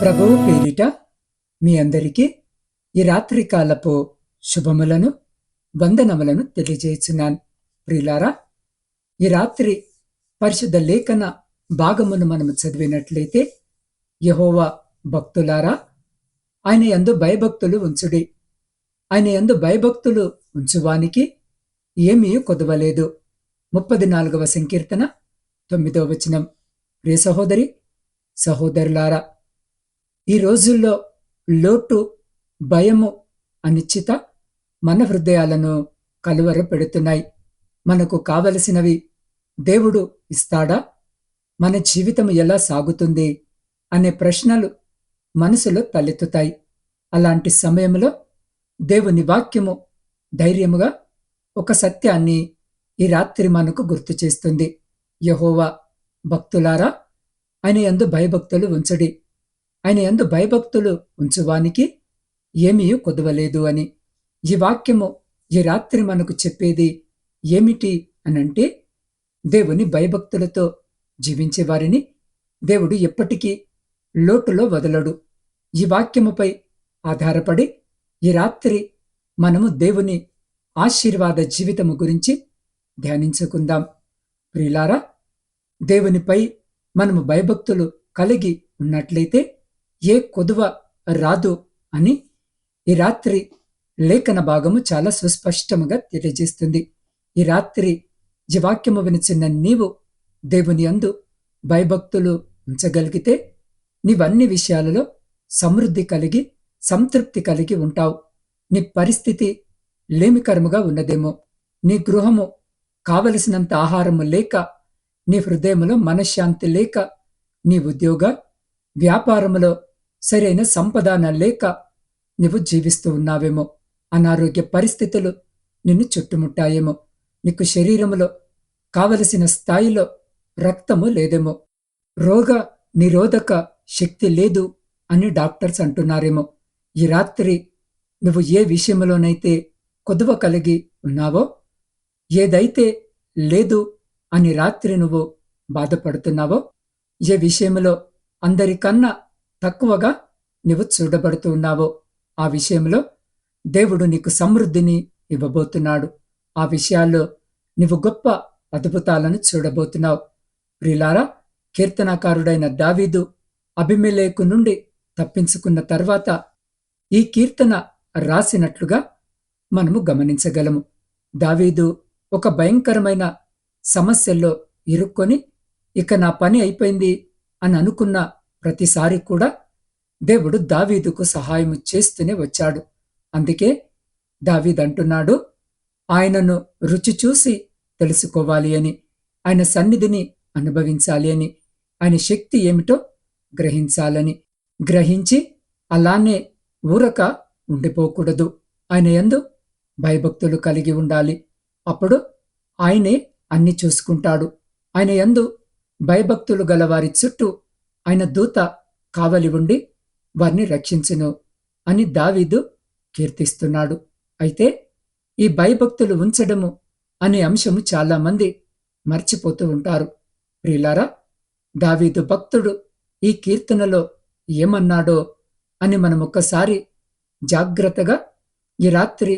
ప్రభువు పేరిట మీ అందరికీ ఈ రాత్రి కాలపు శుభములను వందనములను తెలియజేస్తున్నాను. ప్రియులారా, ఈ రాత్రి పరిశుద్ధ లేఖన భాగమును మనము చదివినట్లయితే, యెహోవా భక్తులారా, ఆయన యందు భయభక్తులు ఉంచుడి, ఆయన యందు భయభక్తులు ఉంచువానికి ఏమీ కొదవలేదు. 34వ సంకీర్తన 9వ వచనం. ప్రియ సహోదరి సహోదరులారా, ఈ రోజుల్లో లోటు, భయము, అనిశ్చిత మన హృదయాలను కలువర పెడుతున్నాయి. మనకు కావలసినవి దేవుడు ఇస్తాడా? మన జీవితం ఎలా సాగుతుంది అనే ప్రశ్నలు మనసులో తలెత్తుతాయి. అలాంటి సమయంలో దేవుని వాక్యము ధైర్యముగా ఒక సత్యాన్ని ఈ రాత్రి మనకు గుర్తు చేస్తుంది. యెహోవా భక్తులారా, ఆయన యందు భయభక్తులు ఉంచుడి, ఆయన యందు భయభక్తులు ఉంచువానికి ఏమీ కొదవలేదు అని. ఈ వాక్యము ఈ రాత్రి మనకు చెప్పేది ఏమిటి అనంటే, దేవుని భయభక్తులతో జీవించే వారిని దేవుడు ఎప్పటికీ లోటులో వదలడు. ఈ వాక్యముపై ఆధారపడి ఈ రాత్రి మనము దేవుని ఆశీర్వాద జీవితము గురించి ధ్యానించుకుందాం. ప్రియులారా, దేవునిపై మనము భయభక్తులు కలిగి ఉన్నట్లయితే ఏ కొదువ రాదు అని ఈ రాత్రి లేఖన భాగము చాలా సుస్పష్టముగా తెలియజేస్తుంది. ఈ రాత్రి ఈ వాక్యము వినిచిన్న నీవు దేవుని యందు భయభక్తులు ఉంచగలిగితే నీవన్ని విషయాలలో సమృద్ధి కలిగి సంతృప్తి కలిగి ఉంటావు. నీ పరిస్థితి లేమికరముగా ఉన్నదేమో, నీ గృహము కావలసినంత ఆహారము లేక, నీ హృదయములో మనశ్శాంతి లేక, నీ ఉద్యోగ వ్యాపారములో సరైన సంపాదన లేక నీవు జీవిస్తూ ఉన్నావేమో, అనారోగ్య పరిస్థితులు నిన్ను చుట్టుముట్టాయేమో, నీకు శరీరములో కావలసిన స్థాయిలో రక్తము లేదేమో, రోగ నిరోధక శక్తి లేదు అని డాక్టర్స్ అంటున్నారేమో. ఈ రాత్రి నువ్వు ఏ విషయంలోనైతే కొదువ కలిగి ఉన్నావో, ఏదైతే లేదు అని రాత్రి నువ్వు బాధపడుతున్నావో, ఏ విషయంలో అందరికన్నా తక్కువగా నువ్వు చూడబడుతూ ఉన్నావో, ఆ విషయంలో దేవుడు నీకు సమృద్ధిని ఇవ్వబోతున్నాడు. ఆ విషయాల్లో నువ్వు గొప్ప అద్భుతాలను చూడబోతున్నావు. ప్రియులారా, కీర్తనాకారుడైన దావీదు అబీమెలెకు నుండి తప్పించుకున్న తర్వాత ఈ కీర్తన రాసినట్లుగా మనము గమనించగలము. దావీదు ఒక భయంకరమైన సమస్యల్లో ఇరుక్కొని ఇక నా పని అయిపోయింది అని అనుకున్న ప్రతిసారి కూడా దేవుడు దావీదుకు సహాయం చేస్తూనే వచ్చాడు. అందుకే దావీదు అంటున్నాడు, ఆయనను రుచి చూసి తెలుసుకోవాలి అని, ఆయన సన్నిధిని అనుభవించాలి అని, ఆయన శక్తి ఏమిటో గ్రహించాలని. గ్రహించి అలానే ఊరక ఉండిపోకూడదు. ఆయన యందు భయభక్తులు కలిగి ఉండాలి. అప్పుడు ఆయనే అన్ని చూసుకుంటాడు. ఆయన యందు భయభక్తులు గల వారి చుట్టూ ఆయన దూత కావలి ఉండి వారిని రక్షించును అని దావీదు కీర్తిస్తున్నాడు. అయితే ఈ భయభక్తులు ఉంచడము అనే అంశము చాలా మంది మర్చిపోతూ ఉంటారు. ప్రియులారా, దావీదు భక్తుడు ఈ కీర్తనలో ఏమన్నాడో అని మనం ఒక్కసారి జాగ్రత్తగా ఈ రాత్రి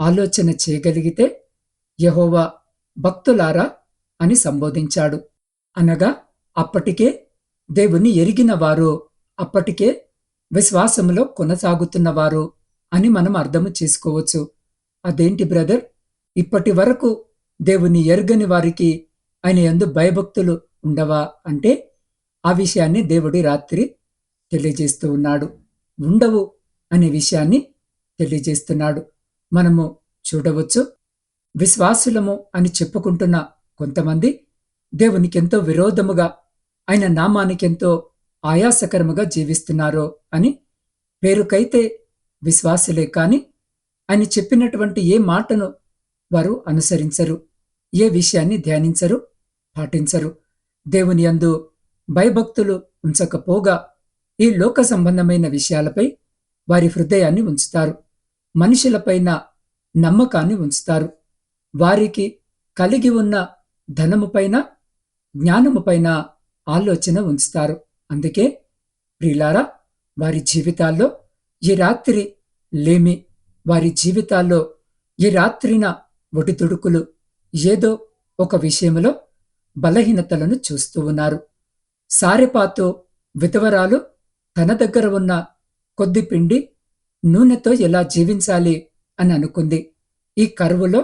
ఆలోచన చేయగలిగితే, యెహోవా భక్తులారా అని సంబోధించాడు. అనగా అప్పటికే దేవుని ఎరిగిన వారు, అప్పటికే విశ్వాసములో కొనసాగుతున్నవారు అని మనం అర్థము చేసుకోవచ్చు. అదేంటి బ్రదర్, ఇప్పటి వరకు దేవుని ఎరగని వారికి ఆయన యందు భయభక్తులు ఉండవా అంటే, ఆ విషయాన్ని దేవుడి రాత్రి తెలియజేస్తూ ఉన్నాడు. ఉండవు అనే విషయాన్ని తెలియజేస్తున్నాడు. మనము చూడవచ్చు, విశ్వాసులము అని చెప్పుకుంటున్న కొంతమంది దేవునికెంతో విరోధముగా, ఆయన నామానికెంతో ఆయాసకరముగా జీవిస్తున్నారో అని. పేరుకైతే విశ్వాసులే కాని ఆయన చెప్పినటువంటి ఏ మాటను వారు అనుసరించరు, ఏ విషయాన్ని ధ్యానించరు, పాటించరు. దేవుని యందు భయభక్తులు ఉంచకపోగా ఈ లోక సంబంధమైన విషయాలపై వారి హృదయాన్ని ఉంచుతారు. మనుషులపైన నమ్మకాన్ని ఉంచుతారు. వారికి కలిగి ఉన్న ధనముపైన, జ్ఞానముపైన ఆలోచన ఉంచుతారు. అందుకే ప్రియులారా, వారి జీవితాల్లో ఈ రాత్రి లేమి, వారి జీవితాల్లో ఈ రాత్రిన ఒడిదుడుకులు, ఏదో ఒక విషయంలో బలహీనతలను చూస్తూ ఉన్నారు. సారెపాతు విధవరాలు తన దగ్గర ఉన్న కొద్ది పిండి నూనెతో ఎలా జీవించాలి అని అనుకుంది. ఈ కరువులో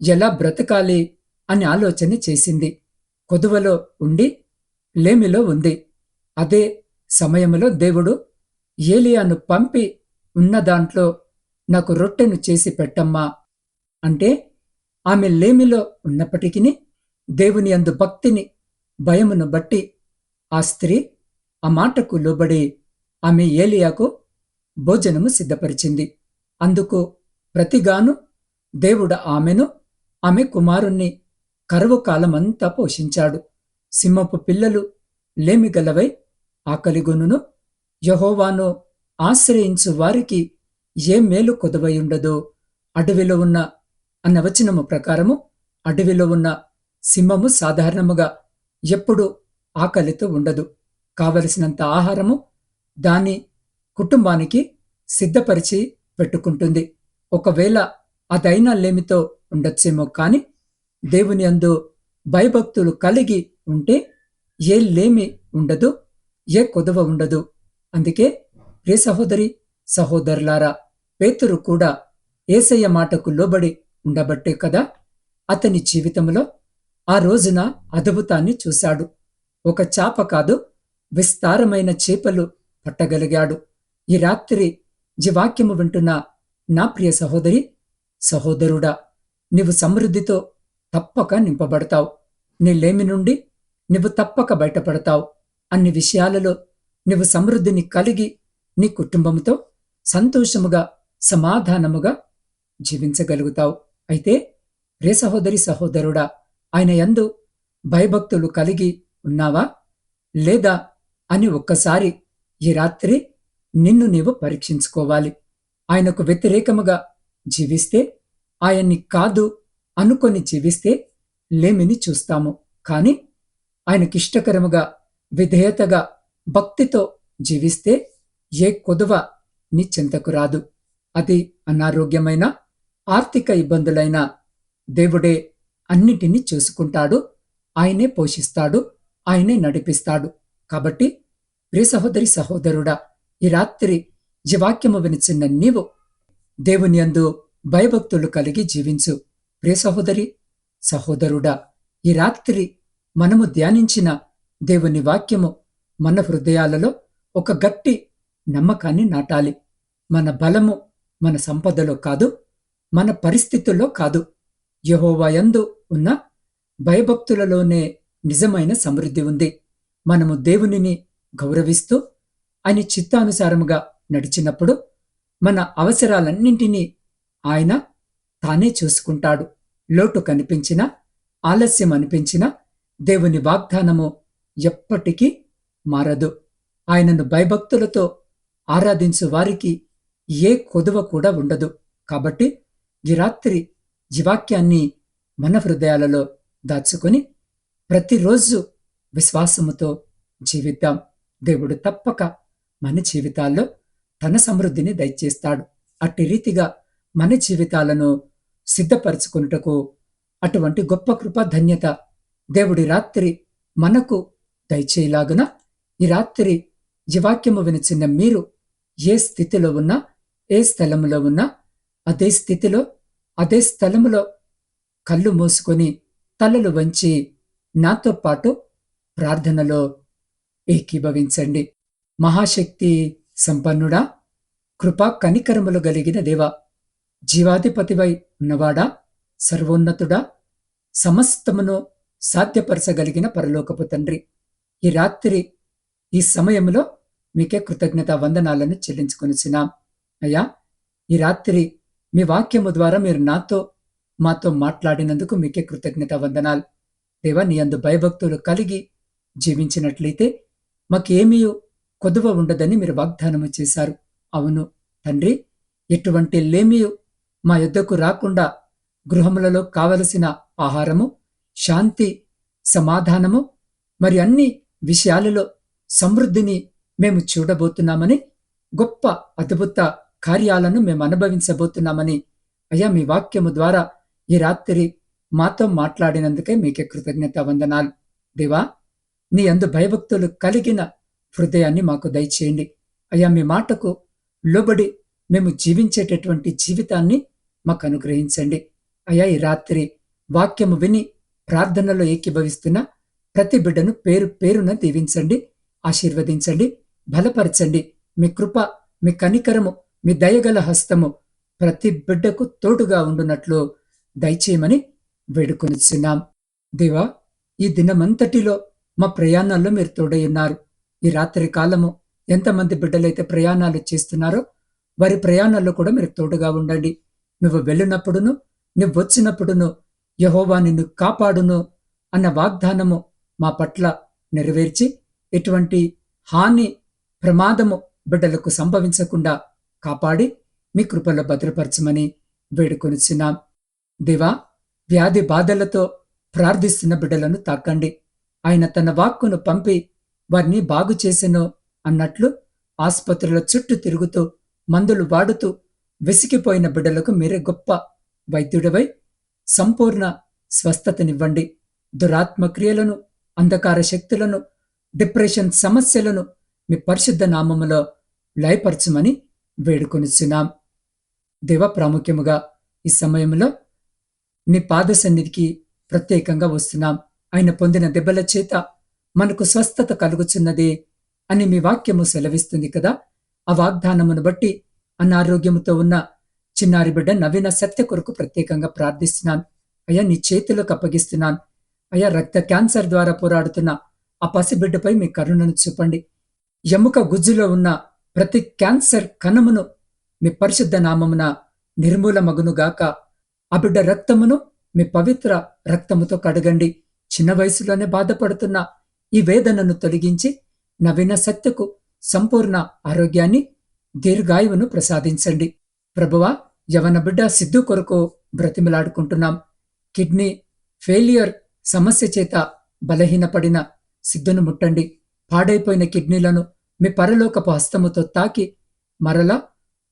ఎలా బ్రతకాలి అని ఆలోచన చేసింది. కొదువలో ఉండి లేమిలో ఉంది. అదే సమయంలో దేవుడు ఏలియాను పంపి, ఉన్న దాంట్లో నాకు రొట్టెను చేసి పెట్టమ్మా అంటే, ఆమె లేమిలో ఉన్నప్పటికీ దేవుని యందు భక్తిని, భయమును బట్టి ఆ స్త్రీ ఆ మాటకు లోబడి ఆమె ఏలియాకు భోజనము సిద్ధపరిచింది. అందుకు ప్రతిగాను దేవుడు ఆమెను, ఆమె కుమారుణ్ణి కరువు కాలమంతా పోషించాడు. సింహపు పిల్లలు లేమిగలవై ఆకలిగొనును, యెహోవాను ఆశ్రయించు వారికి ఏ మేలు కొదవయుండదో. అడవిలో ఉన్న అన్న వచనము ప్రకారము అడవిలో ఉన్న సింహము సాధారణముగా ఎప్పుడు ఆకలితో ఉండదు. కావలసినంత ఆహారము దాని కుటుంబానికి సిద్ధపరిచి పెట్టుకుంటుంది. ఒకవేళ అదైనా లేమితో ఉండొచ్చేమో కాని దేవుని యందు భయభక్తులు కలిగి ఉంటే ఏ లేమి ఉండదు, ఏ కొదవ ఉండదు. అందుకే ప్రియ సహోదరి సహోదరులారా, పేతురు కూడా యేసయ్య మాటకు లోబడి ఉండబట్టే కదా అతని జీవితంలో ఆ రోజున అద్భుతాన్ని చూశాడు. ఒక చాప కాదు, విస్తారమైన చేపలు పట్టగలిగాడు. ఈ రాత్రి జీవాక్యము వింటున్న నా ప్రియ సహోదరి సహోదరుడా, నీవు సమృద్ధితో తప్పక నింపబడతావు. నీ లేమి నుండి నువ్వు తప్పక బయటపడతావు. అన్ని విషయాలలో నువ్వు సమృద్ధిని కలిగి నీ కుటుంబంతో సంతోషముగా, సమాధానముగా జీవించగలుగుతావు. అయితే ప్రియ సహోదరి సహోదరుడా, ఆయన యందు భయభక్తులు కలిగి ఉన్నావా లేదా అని ఒక్కసారి ఈ రాత్రి నిన్ను నీవు పరీక్షించుకోవాలి. ఆయనకు వ్యతిరేకముగా జీవిస్తే, ఆయన్ని కాదు అనుకొని జీవిస్తే లేమిని చూస్తాము. కాని ఆయనకిష్టకరముగా, విధేయతగా, భక్తితో జీవిస్తే ఏ కొదువ నీ చెంతకు రాదు. అది అనారోగ్యమైన, ఆర్థిక ఇబ్బందులైన దేవుడే అన్నిటినీ చూసుకుంటాడు. ఆయనే పోషిస్తాడు, ఆయనే నడిపిస్తాడు. కాబట్టి ప్రియ సహోదరి సహోదరుడా, ఈ రాత్రి జీవాక్యము వినిచిన్న నీవు దేవుని యందు భయభక్తులు కలిగి జీవించు. ప్రియ సహోదరి సహోదరుడా, ఈ రాత్రి మనము ధ్యానించిన దేవుని వాక్యము మన హృదయాలలో ఒక గట్టి నమ్మకాన్ని నాటాలి. మన బలము మన సంపదలో కాదు, మన పరిస్థితుల్లో కాదు, యెహోవా యందు ఉన్న భయభక్తులలోనే నిజమైన సమృద్ధి ఉంది. మనము దేవునిని గౌరవిస్తూ ఆయన చిత్తానుసారముగా నడిచినప్పుడు మన అవసరాలన్నింటినీ ఆయన తానే చూసుకుంటాడు. లోటు కనిపించినా, ఆలస్యం అనిపించినా దేవుని వాగ్దానము ఎప్పటికీ మారదు. ఆయనను భయభక్తులతో ఆరాధించు వారికి ఏ కొదువ కూడా ఉండదు. కాబట్టి ఈ రాత్రి జీవాక్యాన్ని మన హృదయాలలో దాచుకొని ప్రతిరోజు విశ్వాసముతో జీవిద్దాం. దేవుడు తప్పక మన జీవితాల్లో తన సమృద్ధిని దయచేస్తాడు. అట్టి రీతిగా మన జీవితాలను సిద్ధపరచుకున్నటకు అటువంటి గొప్ప కృప, ధన్యత దేవుడి రాత్రి మనకు దయచేయలాగున ఈ రాత్రి జీవాక్యము వినిచిన్న మీరు ఏ స్థితిలో ఉన్నా, ఏ స్థలములో ఉన్నా, అదే స్థితిలో, అదే స్థలములో కళ్ళు మూసుకొని తలలు వంచి నాతో పాటు ప్రార్థనలో ఏకీభవించండి. మహాశక్తి సంపన్నుడా, కృపా కనికరములు కలిగిన దేవా, జీవాధిపతివై ఉన్నవాడా, సర్వోన్నతుడా, సమస్తమును సాధ్యపరచగలిగిన పరలోకపు తండ్రి, ఈ రాత్రి ఈ సమయంలో మీకే కృతజ్ఞత వందనాలను చెల్లించుకొనిచున్నాం. అయ్యా, ఈ రాత్రి మీ వాక్యము ద్వారా మీరు మాతో మాట్లాడినందుకు మీకే కృతజ్ఞత వందనాలు. దేవా, నీ యందు భయభక్తులు కలిగి జీవించినట్లయితే మాకేమీ కొదువ ఉండదని మీరు వాగ్దానము చేశారు. అవును తండ్రి, ఎటువంటి లేమియు మా యొద్దకు రాకుండా గృహములలో కావలసిన ఆహారము, శాంతి, సమాధానము, మరి అన్ని విషయాలలో సమృద్ధిని మేము చూడబోతున్నామని గొప్ప అద్భుత కార్యాలను మేము అనుభవించబోతున్నామని అయ్యా మీ వాక్యము ద్వారా ఈ రాత్రి మాతో మాట్లాడినందుకే మీకే కృతజ్ఞత వందనాలు. దేవా, నీ యందు భయభక్తులు కలిగిన హృదయాన్ని మాకు దయచేయండి. అయ్యా మీ మాటకు లోబడి మేము జీవించేటటువంటి జీవితాన్ని మాకు అనుగ్రహించండి. అయ్యా ఈ రాత్రి వాక్యము విని ప్రార్థనలో ఏకీభవిస్తున్న ప్రతి బిడ్డను పేరు పేరున దీవించండి, ఆశీర్వదించండి, బలపరచండి. మీ కృప, మీ కనికరము, మీ దయగల హస్తము ప్రతి బిడ్డకు తోడుగా ఉండునట్లు దయచేయమని వేడుకొనిచున్నాం. దేవా, ఈ దినమంతటిలో మా ప్రయాణాల్లో మీరు తోడై ఉన్నారు. ఈ రాత్రి కాలము ఎంతమంది బిడ్డలైతే ప్రయాణాలు చేస్తున్నారో వారి ప్రయాణాల్లో కూడా మీరు తోడుగా ఉండండి. నువ్వు వెళ్ళినప్పుడును, నువ్వు వచ్చినప్పుడును యెహోవా నిన్ను కాపాడును అన్న వాగ్దానము మా పట్ల నెరవేర్చి ఎటువంటి హాని, ప్రమాదము బిడ్డలకు సంభవించకుండా కాపాడి మీ కృపలో భద్రపరచమని వేడుకొనిచున్నాం. దేవా, వ్యాధి బాధలతో ప్రార్థిస్తున్న బిడ్డలను తాకండి. ఆయన తన వాక్కును పంపి వారిని బాగు చేసెను అన్నట్లు ఆసుపత్రుల చుట్టూ తిరుగుతూ మందులు వాడుతూ విసిగిపోయిన బిడ్డలకు మీరే గొప్ప వైద్యుడివై సంపూర్ణ స్వస్థతనివ్వండి. దురాత్మ క్రియలను, అంధకార శక్తులను, డిప్రెషన్ సమస్యలను మీ పరిశుద్ధ నామములో లయపరచమని వేడుకొనిచున్నాం. దేవ, ప్రాముఖ్యముగా ఈ సమయంలో నీ పాద సన్నిధికి ప్రత్యేకంగా వస్తున్నాం. ఆయన పొందిన దెబ్బల చేత మనకు స్వస్థత కలుగుచున్నది అని మీ వాక్యము సెలవిస్తుంది కదా. ఆ వాగ్దానమును బట్టి అనారోగ్యముతో ఉన్న చిన్నారి బిడ్డ నవీన సత్య కొరకు ప్రత్యేకంగా ప్రార్థిస్తున్నాను. అయ్యా నీ చేతులకు అప్పగిస్తున్నాను. అయ్యా రక్త క్యాన్సర్ ద్వారా పోరాడుతున్న ఆ పసిబిడ్డపై మీ కరుణను చూపండి. ఎముక గుజ్జులో ఉన్న ప్రతి క్యాన్సర్ కణమును మీ పరిశుద్ధ నామమున నిర్మూలమగునుగాక. ఆ బిడ్డ రక్తమును మీ పవిత్ర రక్తముతో కడగండి. చిన్న వయసులోనే బాధపడుతున్న ఈ వేదనను తొలగించి నవీన సత్యకు సంపూర్ణ ఆరోగ్యాన్ని, దీర్ఘాయువును ప్రసాదించండి. ప్రభువా, యవన బిడ్డ సిద్ధు కొరకు బ్రతిమలాడుకుంటున్నాం. కిడ్నీ ఫెయిలియర్ సమస్య చేత బలహీనపడిన సిద్ధును ముట్టండి. పాడైపోయిన కిడ్నీలను మీ పరలోకపు హస్తముతో తాకి మరలా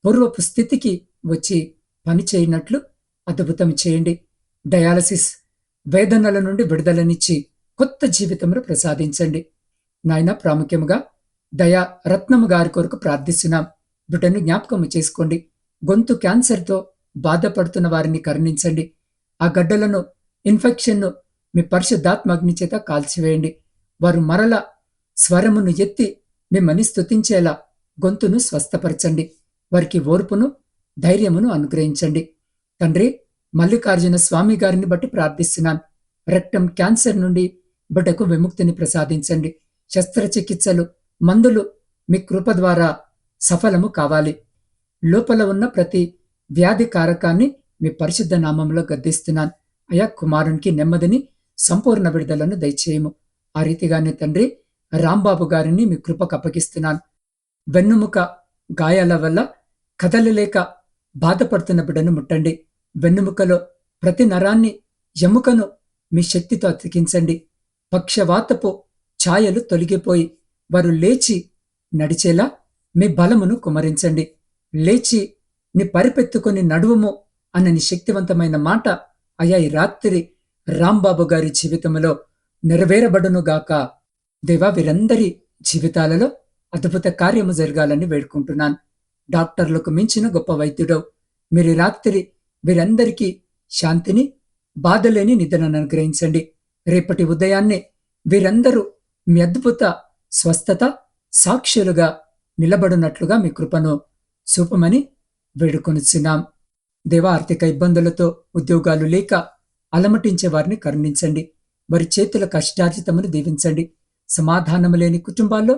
పూర్వపు స్థితికి వచ్చి పని చేయనట్లు అద్భుతం చేయండి. డయాలసిస్ వేదనల నుండి విడుదలనిచ్చి కొత్త జీవితమును ప్రసాదించండి. నాయన, ప్రాముఖ్యముగా దయా రత్నము గారి కొరకు ప్రార్థిస్తున్నాం. బిడ్డను జ్ఞాపకము చేసుకోండి. గొంతు క్యాన్సర్తో బాధపడుతున్న వారిని కరుణించండి. ఆ గడ్డలను, ఇన్ఫెక్షన్ను మీ పరిశుద్ధాత్మగ్ని చేత కాల్చివేయండి. వారు మరల స్వరమును ఎత్తి మిమ్మల్ని స్తుతించేలా గొంతును స్వస్థపరచండి. వారికి ఓర్పును, ధైర్యమును అనుగ్రహించండి. తండ్రి, మల్లికార్జున స్వామి గారిని బట్టి ప్రార్థిస్తున్నాను. రెక్టం క్యాన్సర్ నుండి బిడ్డకు విముక్తిని ప్రసాదించండి. శస్త్రచికిత్సలు, మందులు మీ కృప ద్వారా సఫలము కావాలి. లోపల ఉన్న ప్రతి వ్యాధి కారకాన్ని మీ పరిశుద్ధ నామంలో గద్దిస్తున్నాను. అయా, కుమారునికి నెమ్మదిని, సంపూర్ణ విడుదలను దయచేయము. ఆ రీతిగానే తండ్రి, రాంబాబు గారిని మీ కృపకు అప్పగిస్తున్నాను. వెన్నుముక గాయాల వల్ల కదలలేక బాధపడుతున్న బిడ్డను ముట్టండి. వెన్నుముకలో ప్రతి నరాన్ని, ఎముకను మీ శక్తితో అతికించండి. పక్షవాతపు ఛాయలు తొలగిపోయి వారు లేచి నడిచేలా మీ బలమును కుమరించండి. లేచి నీ పరిపెత్తుకొని నడువుము అన్న నీ శక్తివంతమైన మాట అయ్యా ఈ రాత్రి రాంబాబు గారి జీవితంలో నెరవేరబడునుగాక. దేవా, వీరందరి జీవితాలలో అద్భుత కార్యము జరగాలని వేడుకుంటున్నాను. డాక్టర్లకు మించిన గొప్ప వైద్యుడవు మీరు ఈ రాత్రి వీరందరికీ శాంతిని, బాధలేని నిద్రను అనుగ్రహించండి. రేపటి ఉదయాన్నే వీరందరూ మీ అద్భుత స్వస్థత సాక్షులుగా నిలబడినట్లుగా మీ కృపను చూపమని వేడుకొనిచున్నాం. దేవా, ఆర్థిక ఇబ్బందులతో ఉద్యోగాలు లేక అలమటించే వారిని కరుణించండి. వారి చేతుల కష్టార్జితమును దీవించండి. సమాధానము లేని కుటుంబాల్లో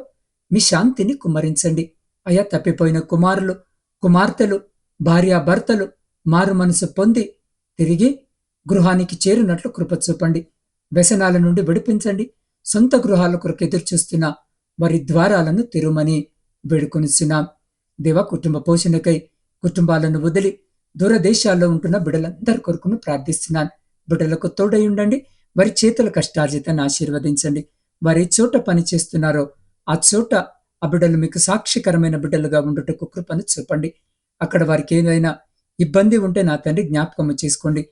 మీ శాంతిని కుమ్మరించండి. అయా, తప్పిపోయిన కుమారులు, కుమార్తెలు, భార్యాభర్తలు మారు మనసు పొంది తిరిగి గృహానికి చేరినట్లు కృప చూపండి. వ్యసనాల నుండి విడిపించండి. సొంత గృహాల కొరకు ఎదురుచూస్తున్న వారి ద్వారాలను తెరుమని వేడుకొనిచున్నాం. దేవ, కుటుంబ పోషణకై కుటుంబాలను వదిలి దూరదేశాల్లో ఉంటున్న బిడ్డలందరి కొరకును ప్రార్థిస్తున్నాను. బిడ్డలకు తోడై ఉండండి. వారి చేతుల కష్టార్జితాన్ని ఆశీర్వదించండి. వారి చోట పని చేస్తున్నారో ఆ చోట ఆ బిడ్డలు మీకు సాక్షికరమైన బిడ్డలుగా ఉండుటకు కృపను చూపండి. అక్కడ వారికి ఏదైనా ఇబ్బంది ఉంటే నా తండ్రి జ్ఞాపకము చేసుకోండి.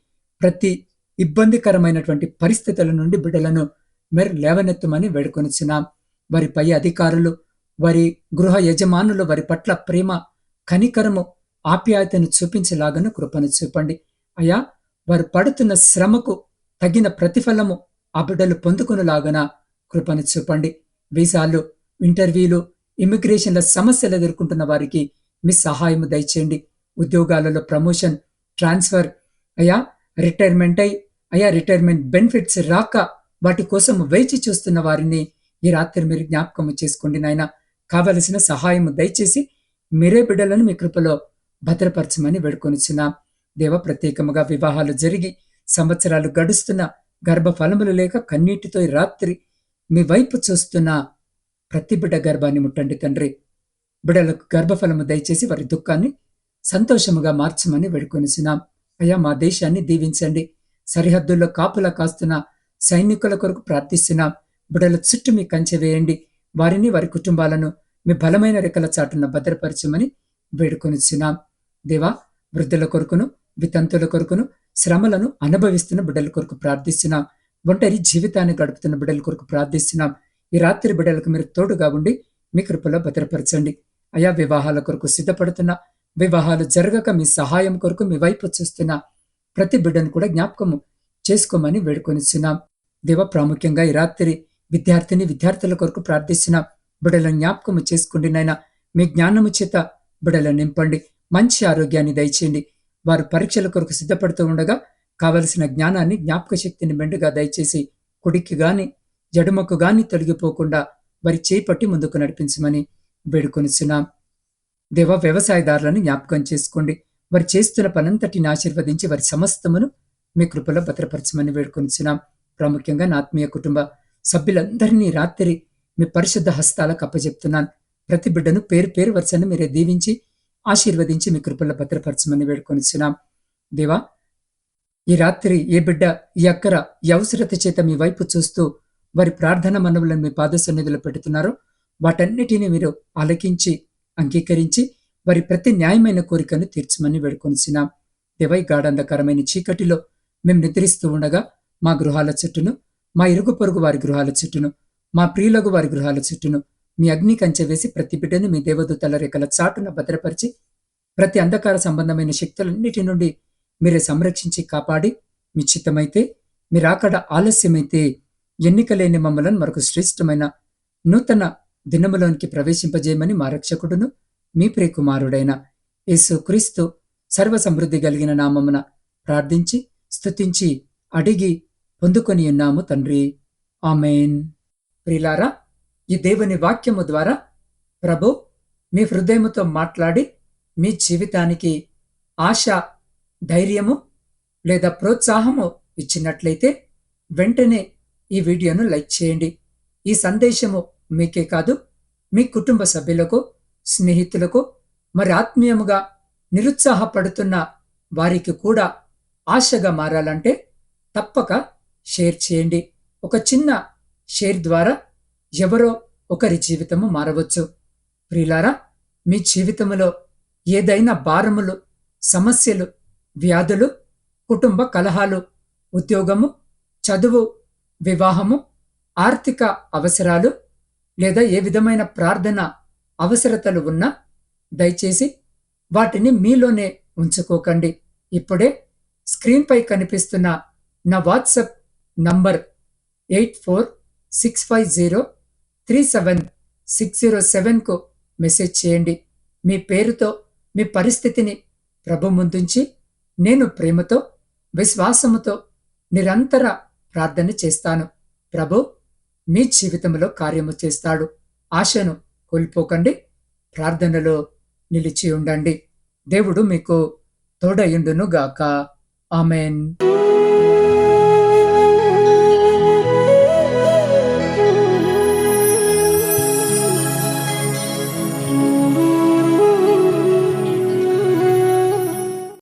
ప్రతి ఇబ్బందికరమైనటువంటి పరిస్థితుల నుండి బిడ్డలను మీరు లేవనెత్తమని వేడుకొనిచున్నాం. వారి పై అధికారులు, వారి గృహ యజమానులు వారి పట్ల ప్రేమ, కనికరము, ఆప్యాయతను చూపించేలాగాను కృపను చూపండి. అయ్యా, వారు పడుతున్న శ్రమకు తగిన ప్రతిఫలము ఆ బిడ్డలు పొందుకునేలాగన కృపను చూపండి. వీసాలు, ఇంటర్వ్యూలు, ఇమిగ్రేషన్ల సమస్యలు ఎదుర్కొంటున్న వారికి మీ సహాయము దయచేయండి. ఉద్యోగాలలో ప్రమోషన్, ట్రాన్స్ఫర్, అయ్యా రిటైర్మెంట్ బెనిఫిట్స్ రాక వాటి కోసం వేచి చూస్తున్న వారిని ఈ రాత్రి మీరు జ్ఞాపకము చేసుకోండి నాయన. కావలసిన సహాయము దయచేసి మీరే బిడ్డలను మీ కృపలో భద్రపరచమని వేడుకొనిచున్నాం. దేవ, ప్రత్యేకముగా వివాహాలు జరిగి సంవత్సరాలు గడుస్తున్న గర్భఫలములు లేక కన్నీటితో ఈ రాత్రి మీ వైపు చూస్తున్న ప్రతి బిడ్డ గర్భాన్ని ముట్టండి తండ్రి. బిడ్డలకు గర్భఫలము దయచేసి వారి దుఃఖాన్ని సంతోషముగా మార్చమని వేడుకొనిచున్నాం. అయ్యా, మా దేశాన్ని దీవించండి. సరిహద్దుల్లో కాపులా కాస్తున్న సైనికుల కొరకు ప్రార్థిస్తున్నాం. బిడ్డల చుట్టూ మీ కంచె వేయండి. వారిని, వారి కుటుంబాలను మీ బలమైన రెక్కల చాటున భద్రపరచమని వేడుకొనిచున్నాం. దేవా, వృద్ధుల కొరకును, వితంతుల కొరకును, శ్రమలను అనుభవిస్తున్న బిడ్డల కొరకు ప్రార్థిస్తున్నాం. ఒంటరి జీవితాన్ని గడుపుతున్న బిడ్డల కొరకు ప్రార్థిస్తున్నాం. ఈ రాత్రి బిడ్డలకు మీరు తోడుగా ఉండి మీ కృపలో భద్రపరచండి. అయా, వివాహాల కొరకు సిద్ధపడుతున్న, వివాహాలు జరగక మీ సహాయం కొరకు మీ వైపు చూస్తున్న ప్రతి బిడ్డను కూడా జ్ఞాపకము చేసుకోమని వేడుకొనిస్తున్నాం. దేవ, ప్రాముఖ్యంగా ఈ రాత్రి విద్యార్థుల కొరకు ప్రార్థిస్తున్నాం. బిడ్డలను జ్ఞాపకము చేసుకోండి నాయన. మీ జ్ఞానము చేత బిడ్డలను నింపండి. మంచి ఆరోగ్యాన్ని దయచేయండి. వారు పరీక్షల కొరకు సిద్ధపడుతూ ఉండగా కావలసిన జ్ఞానాన్ని, జ్ఞాపక శక్తిని మెండుగా దయచేసి కుడికి గాని జడుమకు గాని తొలగిపోకుండా వారి చేపట్టి ముందుకు నడిపించమని వేడుకొనిస్తున్నాం. దేవ, వ్యవసాయదారులను జ్ఞాపకం చేసుకోండి. వారు చేస్తున్న పనంతటిని ఆశీర్వదించి వారి సమస్తమును మీ కృపలో భద్రపరచమని వేడుకొనిస్తున్నాం. ప్రాముఖ్యంగా నా ఆత్మీయ కుటుంబ సభ్యులందరినీ రాత్రి మీ పరిశుద్ధ హస్తాలకు అప్పచెప్తున్నాను. ప్రతి బిడ్డను పేరు పేరు వరుసను మీరే దీవించి ఆశీర్వదించి మీ కృపలో భద్రపరచమని వేడుకొనిస్తున్నాం. దేవా, ఈ రాత్రి ఏ బిడ్డ, ఈ అక్కర, ఈ అవసరత చేత మీ వైపు చూస్తూ వారి ప్రార్థన మనవులను మీ పాద సన్నిధిలో పెడుతున్నారో వాటన్నిటినీ మీరు ఆలకించి అంగీకరించి వారి ప్రతి న్యాయమైన కోరికను తీర్చమని వేడుకొనిస్తున్నాం. దేవై, గాఢంధకరమైన చీకటిలో మేము నిద్రిస్తూ ఉండగా మా గృహాల చుట్టూను, మా ఇరుగు పొరుగు వారి గృహాల చుట్టూను, మా ప్రియులకు వారి గృహాల చుట్టూను మీ అగ్ని కంచె వేసి ప్రతి బిడ్డను మీ దేవదూతల రేఖల చాటున భద్రపరిచి ప్రతి అంధకార సంబంధమైన శక్తులన్నిటి నుండి మీరే సంరక్షించి కాపాడి, మీ చిత్తమైతే, మీరాకడ ఆలస్యమైతే ఎన్నికలేని మమ్మలను మరొక శ్రేష్టమైన నూతన దినములోనికి ప్రవేశింపజేయమని మా రక్షకుడును మీ ప్రియకుమారుడైన యేసు క్రీస్తు సర్వ సమృద్ధి కలిగిన నామమున ప్రార్థించి స్తుతించి అడిగి పొందుకొని ఉన్నాము తండ్రి. ఆమెన్. ప్రియులారా, ఈ దేవుని వాక్యము ద్వారా ప్రభు మీ హృదయముతో మాట్లాడి మీ జీవితానికి ఆశ, ధైర్యము లేదా ప్రోత్సాహము ఇచ్చినట్లయితే వెంటనే ఈ వీడియోను లైక్ చేయండి. ఈ సందేశము మీకే కాదు, మీ కుటుంబ సభ్యులకు, స్నేహితులకు, మరి ఆత్మీయముగా నిరుత్సాహపడుతున్న వారికి కూడా ఆశగా మారాలంటే తప్పక షేర్ చేయండి. ఒక చిన్న షేర్ ద్వారా ఎవరో ఒకరి జీవితము మారవచ్చు. ప్రియులారా, మీ జీవితములో ఏదైనా భారములు, సమస్యలు, వ్యాధులు, కుటుంబ కలహాలు, ఉద్యోగము, చదువు, వివాహము, ఆర్థిక అవసరాలు లేదా ఏ విధమైన ప్రార్థన అవసరతలు ఉన్నా దయచేసి వాటిని మీలోనే ఉంచుకోకండి. ఇప్పుడే స్క్రీన్పై కనిపిస్తున్న నా వాట్సాప్ నంబర్ 8465037607కు మెసేజ్ చేయండి. మీ పేరుతో మీ పరిస్థితిని ప్రభు ముందుంచి నేను ప్రేమతో, విశ్వాసముతో నిరంతర ప్రార్థన చేస్తాను. ప్రభు మీ జీవితంలో కార్యము చేస్తాడు. ఆశను కోల్పోకండి. ప్రార్థనలో నిలిచి ఉండండి. దేవుడు మీకు తోడయుండును గాక. ఆమెన్.